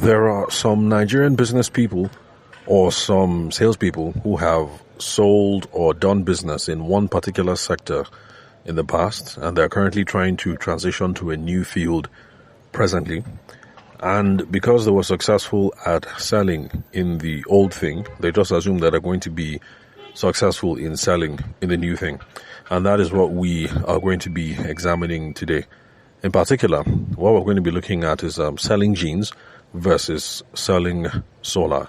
There are some Nigerian business people or some salespeople who have sold or done business in one particular sector in the past, and they're currently trying to transition to a new field presently. And because they were successful at selling in the old thing, they just assume that they're going to be successful in selling in the new thing. And that is what we are going to be examining today. In particular, what we're going to be looking at is selling jeans versus selling solar.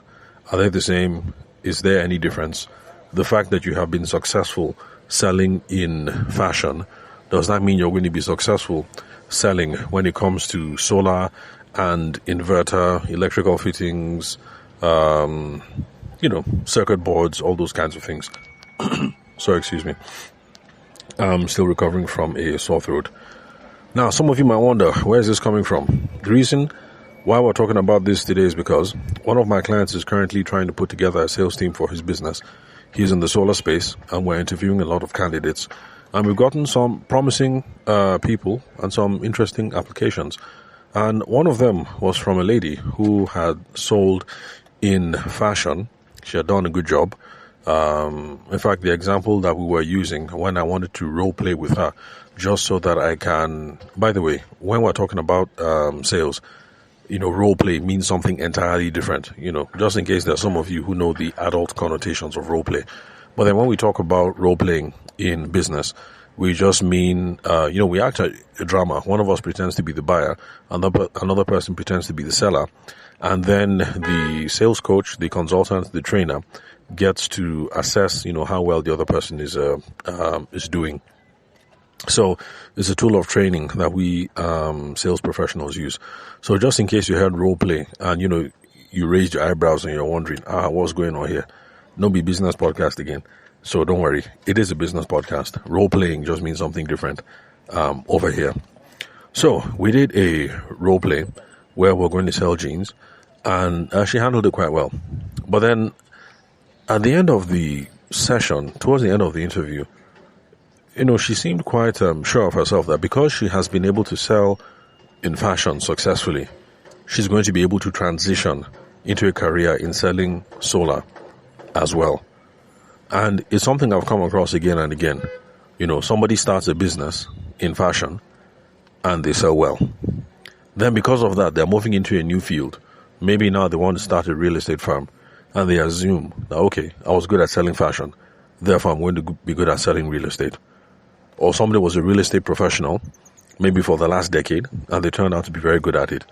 Are they the same? Is there any difference? The fact that you have been successful selling in fashion, does that mean you're going to be successful selling when it comes to solar and inverter, electrical fittings, circuit boards, all those kinds of things? Sorry, excuse me. I'm still recovering from a sore throat. Now, some of you might wonder, where is this coming from? The reason why we're talking about this today is because one of my clients is currently trying to put together a sales team for his business. He's in the solar space, and we're interviewing a lot of candidates. And we've gotten some promising people and some interesting applications. And one of them was from a lady who had sold in fashion. She had done a good job. In fact, the example that we were using when I wanted to role play with her, just so that I can, by the way, when we're talking about sales, role play means something entirely different, just in case there's some of you who know the adult connotations of role play. But then when we talk about role playing in business, we just mean, we act a drama. One of us pretends to be the buyer, another person pretends to be the seller. And then the sales coach, the consultant, the trainer gets to assess, how well the other person is doing. So it's a tool of training that we sales professionals use. So just in case you heard role play and you raised your eyebrows and you're wondering, what's going on here? No be business podcast again. So don't worry, it is a business podcast. Role playing just means something different over here. So we did a role play where we're going to sell jeans, and she handled it quite well. But then at the end of the session, towards the end of the interview, she seemed quite sure of herself that because she has been able to sell in fashion successfully, she's going to be able to transition into a career in selling solar as well. And it's something I've come across again and again. Somebody starts a business in fashion and they sell well. Then because of that, they're moving into a new field. Maybe now they want to start a real estate firm, and they assume that, okay, I was good at selling fashion, therefore I'm going to be good at selling real estate. Or somebody was a real estate professional, maybe for the last decade, and they turned out to be very good at it.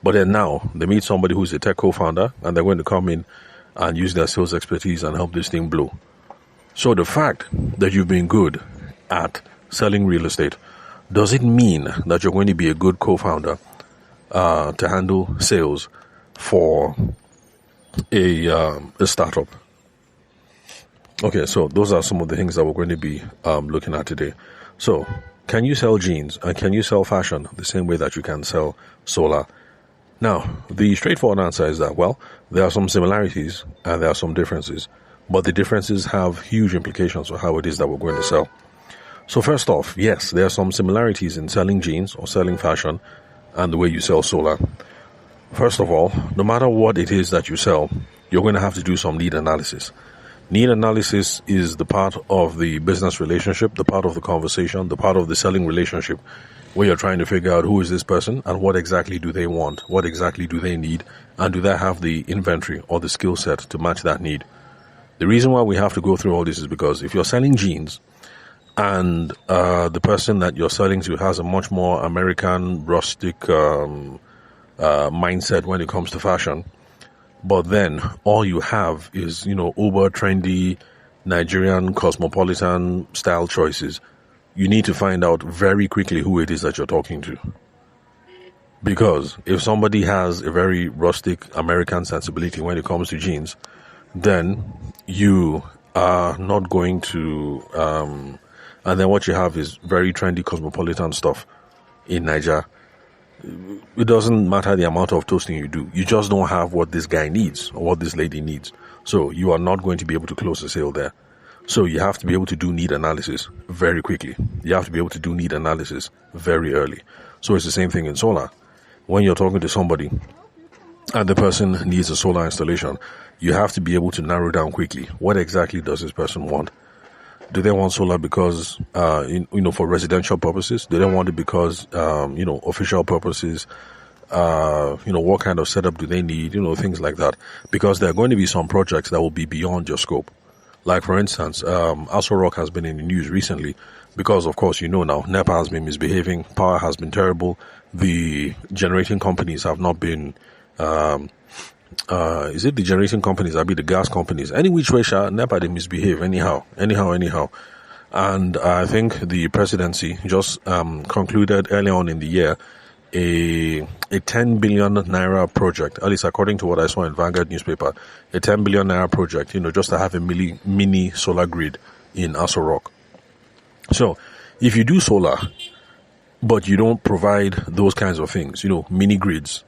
But then now, they meet somebody who's a tech co-founder, and they're going to come in and use their sales expertise and help this thing blow. So the fact that you've been good at selling real estate, does it mean that you're going to be a good co-founder to handle sales for a startup? Okay, so those are some of the things that we're going to be looking at today. So, can you sell jeans and can you sell fashion the same way that you can sell solar? Now, the straightforward answer is that, well, there are some similarities and there are some differences, but the differences have huge implications for how it is that we're going to sell. So first off, yes, there are some similarities in selling jeans or selling fashion and the way you sell solar. First of all, no matter what it is that you sell, you're going to have to do some need analysis. Need analysis is the part of the business relationship, the part of the conversation, the part of the selling relationship, where you're trying to figure out who is this person and what exactly do they want, what exactly do they need, and do they have the inventory or the skill set to match that need. The reason why we have to go through all this is because if you're selling jeans and the person that you're selling to has a much more American, rustic mindset when it comes to fashion, but then all you have is, uber trendy Nigerian cosmopolitan style choices, you need to find out very quickly who it is that you're talking to. Because if somebody has a very rustic American sensibility when it comes to jeans, then you are not going to, and then what you have is very trendy cosmopolitan stuff in Nigeria. It doesn't matter the amount of toasting you do. You just don't have what this guy needs or what this lady needs. So you are not going to be able to close the sale there. So you have to be able to do need analysis very quickly. You have to be able to do need analysis very early. So it's the same thing in solar. When you're talking to somebody and the person needs a solar installation, you have to be able to narrow down quickly. What exactly does this person want? Do they want solar because, for residential purposes? Do they want it because, official purposes? What kind of setup do they need? Things like that. Because there are going to be some projects that will be beyond your scope. Like, for instance, Aso Rock has been in the news recently because, of course, now, NEPA has been misbehaving, power has been terrible, the generating companies have not been, is it the generating companies? I mean, the gas companies. Any which way, NEPA, they misbehave anyhow. And I think the presidency just concluded early on in the year a 10 billion naira project, at least according to what I saw in Vanguard newspaper, a 10 billion naira project, just to have a mini solar grid in Aso Rock. So, if you do solar, but you don't provide those kinds of things, mini grids,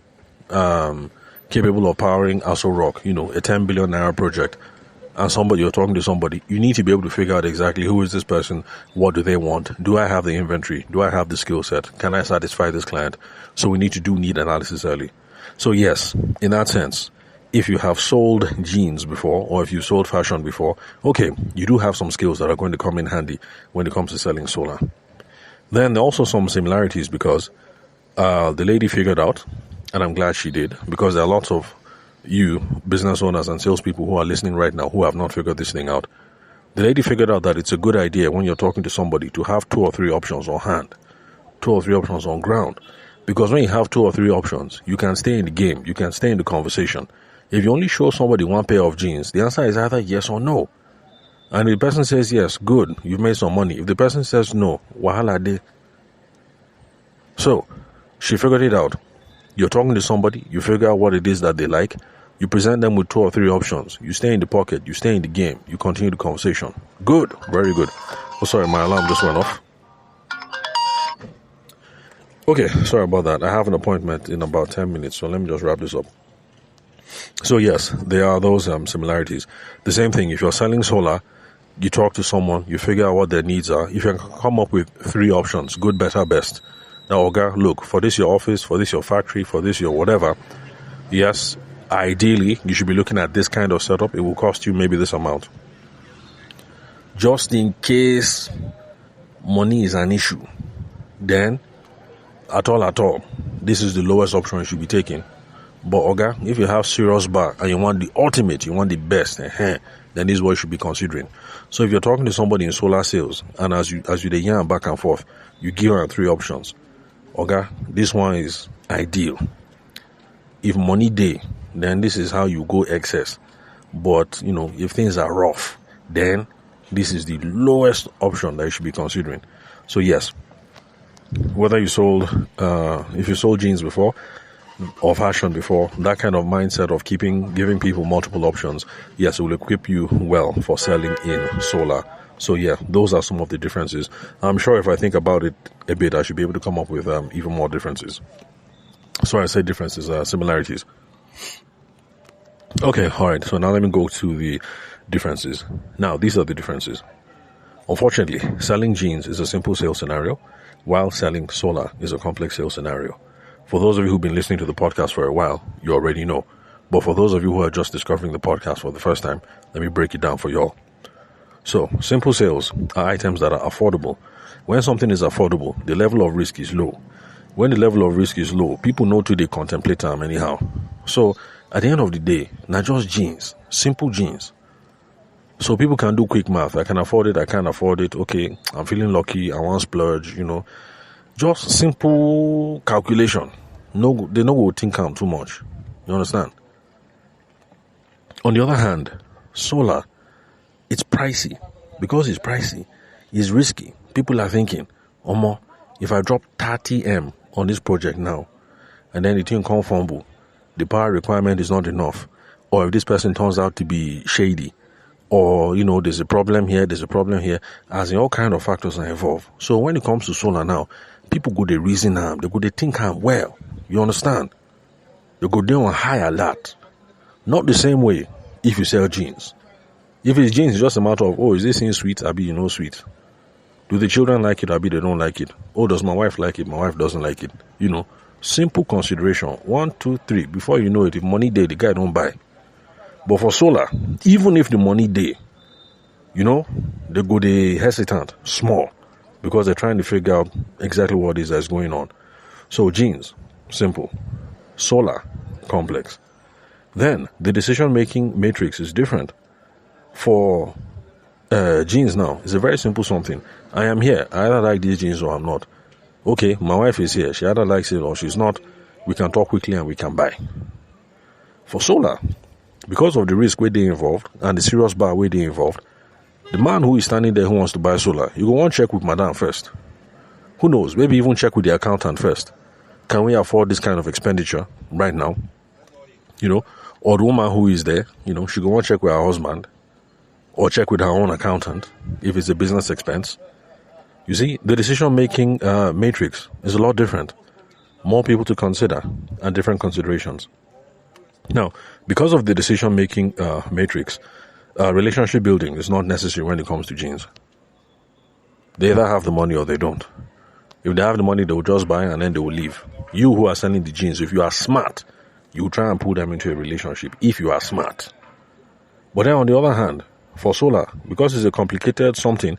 capable of powering Aso Rock, a 10 billion naira project, and you're talking to somebody, you need to be able to figure out exactly who is this person, what do they want, do I have the inventory, do I have the skill set, can I satisfy this client? So we need to do need analysis early. So yes, in that sense, if you have sold jeans before, or if you sold fashion before, okay, you do have some skills that are going to come in handy when it comes to selling solar. Then there are also some similarities because the lady figured out, and I'm glad she did, because there are lots of you business owners and salespeople who are listening right now who have not figured this thing out. The lady figured out that it's a good idea when you're talking to somebody to have 2 or 3 options on hand, 2 or 3 options on ground. Because when you have 2 or 3 options, you can stay in the game, you can stay in the conversation. If you only show somebody 1 pair of jeans, the answer is either yes or no. And if the person says yes, good, you've made some money. If the person says no, wahala de. So, she figured it out. You're talking to somebody, you figure out what it is that they like, you present them with 2 or 3 options, you stay in the pocket, you stay in the game, you continue the conversation. Good, very good. Oh, sorry, my alarm just went off. Okay, sorry about that. I have an appointment in about 10 minutes, so let me just wrap this up. So yes, there are those similarities. The same thing, if you're selling solar, you talk to someone, you figure out what their needs are. If you can come up with 3 options, good, better, best. Now, Oga, look, for this your office, for this your factory, for this your whatever, yes, ideally, you should be looking at this kind of setup. It will cost you maybe this amount. Just in case money is an issue, then, at all, this is the lowest option you should be taking. But, Oga, if you have serious bar and you want the ultimate, you want the best, then this is what you should be considering. So if you're talking to somebody in solar sales, and as you yarn back and forth, you give them 3 options. Okay, this one is ideal. If money day, then this is how you go excess. But, if things are rough, then this is the lowest option that you should be considering. So yes, whether if you sold jeans before or fashion before, that kind of mindset of giving people multiple options, yes, it will equip you well for selling in solar. So yeah, those are some of the differences. I'm sure if I think about it a bit, I should be able to come up with even more differences. Sorry, I said differences, similarities. Okay, alright, so now let me go to the differences. Now, these are the differences. Unfortunately, selling jeans is a simple sales scenario, while selling solar is a complex sales scenario. For those of you who've been listening to the podcast for a while, you already know. But for those of you who are just discovering the podcast for the first time, let me break it down for y'all. So, simple sales are items that are affordable. When something is affordable, the level of risk is low. When the level of risk is low, people know to they contemplate them anyhow. So, at the end of the day, not just jeans, simple jeans. So people can do quick math. I can afford it, I can't afford it. Okay, I'm feeling lucky, I want to splurge, Just simple calculation. No, they don't go think too much. You understand? On the other hand, solar, it's pricey. Because it's pricey, it's risky. People are thinking, Omo, if I drop 30M on this project now, and then the thing can't fumble, the power requirement is not enough, or if this person turns out to be shady, or, there's a problem here, as in all kind of factors are involved. So when it comes to solar now, people go, they reason, they go, they think, well, you understand? They go down on high alert. Not the same way if you sell jeans. If it's jeans, it's just a matter of, is this thing sweet? Abi, sweet. Do the children like it? Abi, they don't like it. Does my wife like it? My wife doesn't like it. Simple consideration. 1, 2, 3. Before you know it, if money day, the guy don't buy. But for solar, even if the money day, they hesitant, small, because they're trying to figure out exactly what it is that's going on. So genes, simple. Solar, complex. Then the decision-making matrix is different. For genes now, it's a very simple something. I am here. I either like these genes or I'm not. Okay, my wife is here. She either likes it or she's not. We can talk quickly and we can buy. For solar, because of the risk where they involved and the serious bar where they involved, the man who is standing there who wants to buy solar, you go want to check with madam first. Who knows? Maybe even check with the accountant first. Can we afford this kind of expenditure right now? Or the woman who is there, she go want to check with her husband or check with her own accountant if it's a business expense. You see, the decision-making matrix is a lot different. More people to consider and different considerations. Now, because of the decision-making matrix, relationship building is not necessary when it comes to genes. They either have the money or they don't. If they have the money, they will just buy and then they will leave. You who are selling the genes, if you are smart, you will try and pull them into a relationship if you are smart. But then on the other hand, for solar, because it's a complicated something,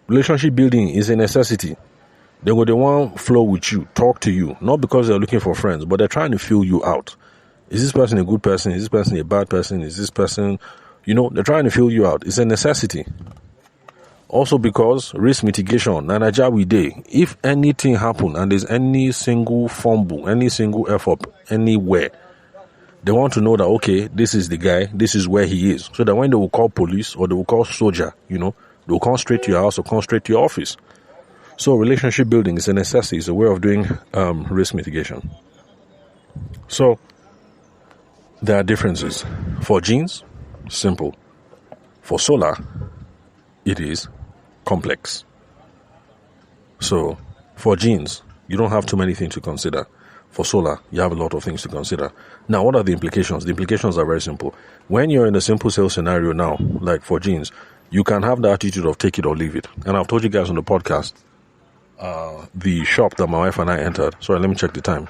relationship building is a necessity. They want to flow with you, talk to you, not because they're looking for friends, but they're trying to fill you out. Is this person a good person? Is this person a bad person? Is this person, they're trying to fill you out. It's a necessity. Also because risk mitigation, if anything happen and there's any single fumble, any single F-up anywhere, they want to know that, okay, this is the guy, this is where he is. So that when they will call police or they will call soldier, they will come straight to your house or come straight to your office. So relationship building is a necessity. It's a way of doing risk mitigation. So there are differences. For genes, simple. For solar, it is complex. So for genes, you don't have too many things to consider. For solar, you have a lot of things to consider. Now, what are the implications? The implications are very simple. When you're in a simple sales scenario now, like for genes, you can have the attitude of take it or leave it. And I've told you guys on the podcast, the shop that my wife and I entered. Sorry, let me check the time.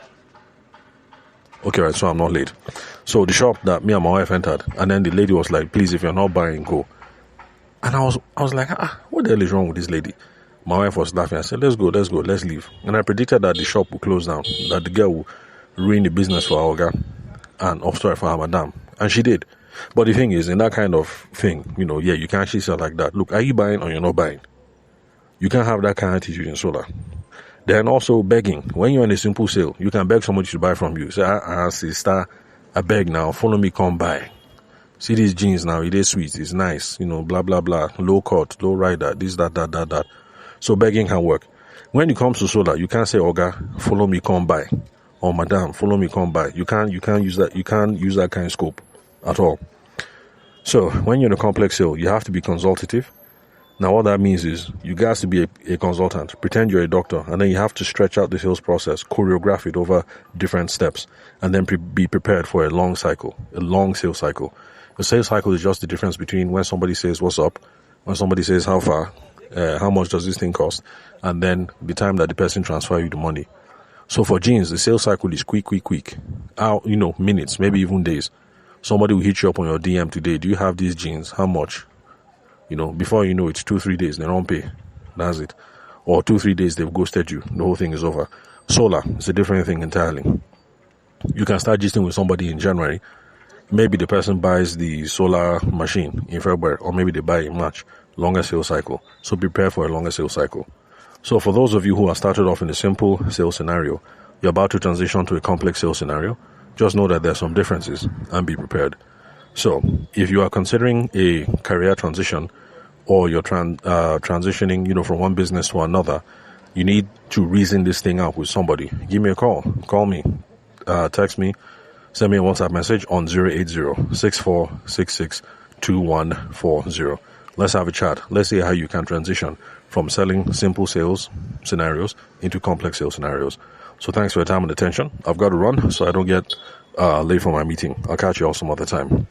Okay, right, so I'm not late. So the shop that me and my wife entered, and then the lady was like, please, if you're not buying, go. And I was like, what the hell is wrong with this lady? My wife was laughing. I said, let's go, let's leave. And I predicted that the shop will close down, that the girl will ruin the business for our guy and for her madam. And she did. But the thing is, in that kind of thing, you can actually say like that. Look, are you buying or you're not buying? You can't have that kind of attitude in solar. Then also begging. When you're in a simple sale, you can beg somebody to buy from you. Say, sister, I beg now, follow me, come buy. See these jeans now, it is sweet, it's nice, blah, blah, blah, low cut, low rider, this, that. So begging can work. When it comes to solar, you can't say, Oga, follow me, come buy. Or Madam, follow me, come buy. You can't use that kind of scope at all. So when you're in a complex sale, you have to be consultative. Now what that means is you guys to be a consultant, pretend you're a doctor, and then you have to stretch out the sales process, choreograph it over different steps, and then be prepared for a long sales cycle. A sales cycle is just the difference between when somebody says, what's up, when somebody says, how far, how much does this thing cost, and then the time that the person transfer you the money. So for jeans, the sales cycle is quick. Minutes, maybe even days. Somebody will hit you up on your DM today. Do you have these jeans? How much? Before you know it's 2-3 days, they don't pay. That's it. Or 2-3 days, they've ghosted you. The whole thing is over. Solar, it's a different thing entirely. You can start gisting with somebody in January. Maybe the person buys the solar machine in February, or maybe they buy in March. Longer sales cycle. So prepare for a longer sales cycle. So for those of you who are started off in a simple sales scenario, you're about to transition to a complex sales scenario, just know that there are some differences and be prepared. So if you are considering a career transition or you're transitioning, from one business to another, you need to reason this thing out with somebody. Give me a call. Call me. Text me. Send me a WhatsApp message on 080-6466-2140. Let's have a chat. Let's see how you can transition from selling simple sales scenarios into complex sales scenarios. So thanks for your time and attention. I've got to run so I don't get late for my meeting. I'll catch you all some other time.